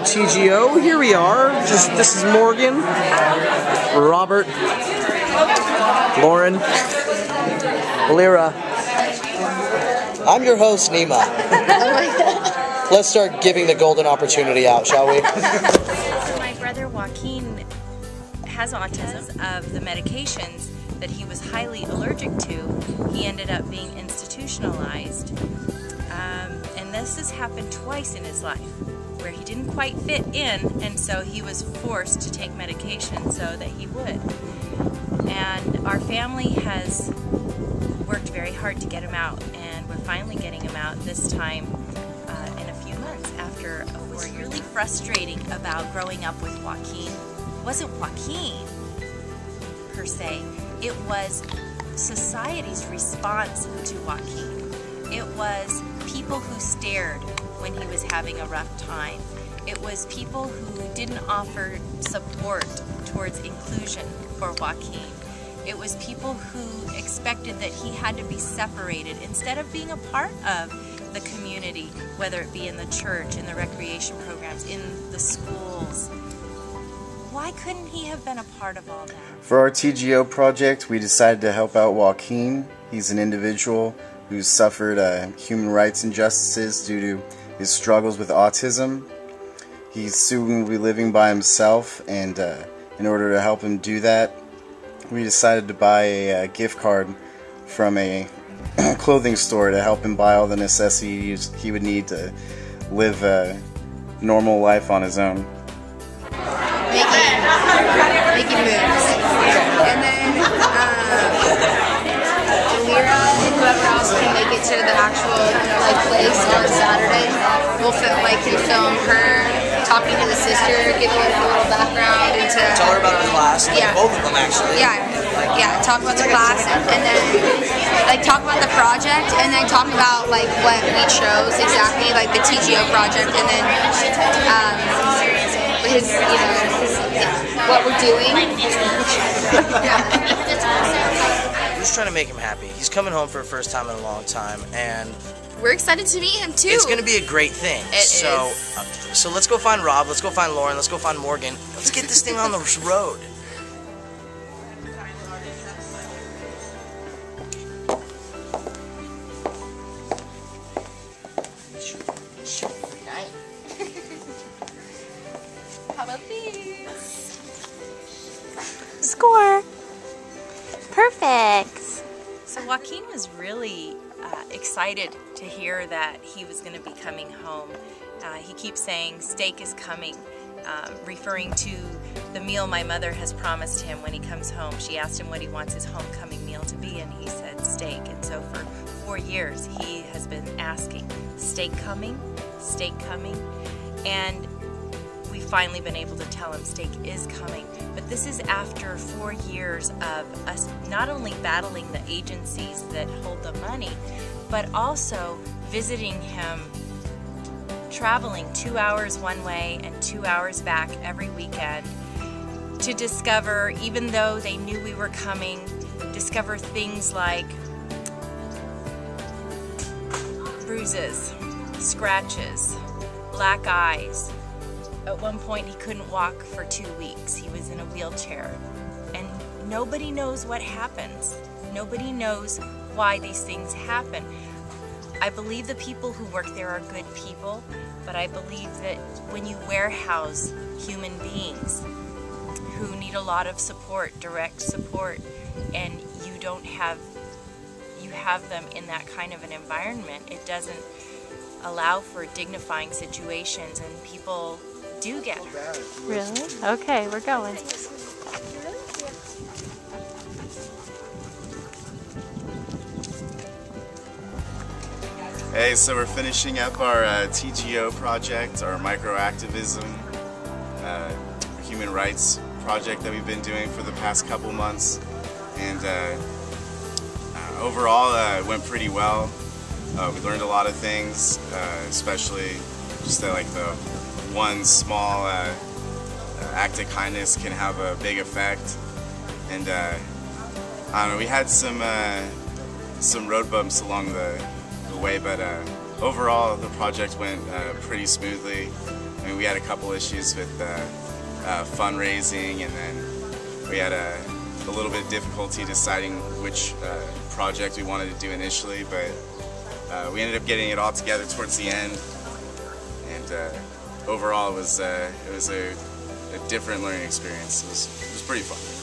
TGO. Here we are. This is Morgan, Robert, Lauren, Lyra. I'm your host, Nima. Oh my God. Let's start giving the golden opportunity out, shall we? My brother Joaquin has autism. Of the medications that he was highly allergic to, he ended up being institutionalized. And this has happened twice in his life, where he didn't quite fit in, and so he was forced to take medication so that he would. And our family has worked very hard to get him out, and we're finally getting him out this time in a few months after a 4 year. What's really frustrating about growing up with Joaquin wasn't Joaquin per se, it was society's response to Joaquin. It was people who stared when he was having a rough time. It was people who didn't offer support towards inclusion for Joaquin. It was people who expected that he had to be separated instead of being a part of the community, whether it be in the church, in the recreation programs, in the schools. Why couldn't he have been a part of all that? For our TGO project, we decided to help out Joaquin. He's an individual who's suffered human rights injustices due to his struggles with autism. He's soon will be living by himself, and in order to help him do that, we decided to buy a gift card from a clothing store to help him buy all the necessities he would need to live a normal life on his own. Making moves. And then Lyra and whoever else can make it to the actual place on Saturday, we'll film her talking to the sister, give a little background into. Tell her about our class. Yeah. Both of them actually. Yeah. Talk about the class, and then talk about the project, and then talk about what we chose exactly, the TGO project, and then what we're doing. We're just trying to make him happy. He's coming home for the first time in a long time, and we're excited to meet him too. It's going to be a great thing. So let's go find Rob, let's go find Lauren, let's go find Morgan. Let's get this thing on the road. How about these? Score! Perfect! So Joaquin was really excited to hear that he was going to be coming home. He keeps saying, "Steak is coming," referring to the meal my mother has promised him when he comes home. She asked him what he wants his homecoming meal to be, and he said steak. And so for 4 years he has been asking, "Steak coming? Steak coming?" And we've finally been able to tell him steak is coming. But this is after 4 years of us not only battling the agencies that hold the money, but also visiting him, traveling 2 hours one way and 2 hours back every weekend to discover, even though they knew we were coming, discover things like bruises, scratches, black eyes. At one point he couldn't walk for 2 weeks. He was in a wheelchair. And nobody knows what happens. Nobody knows why these things happen. I believe the people who work there are good people, but I believe that when you warehouse human beings who need a lot of support, direct support, and you have them in that kind of an environment, it doesn't allow for dignifying situations, and people do get hurt. Really? Okay, we're going. Hey, so we're finishing up our TGO project, our microactivism human rights project that we've been doing for the past couple months, and overall it went pretty well. We learned a lot of things, especially just that the one small act of kindness can have a big effect. And I don't know, we had some road bumps along the way, but overall the project went pretty smoothly. I mean, we had a couple issues with fundraising, and then we had a little bit of difficulty deciding which project we wanted to do initially, but we ended up getting it all together towards the end, and overall it was a different learning experience. It was pretty fun.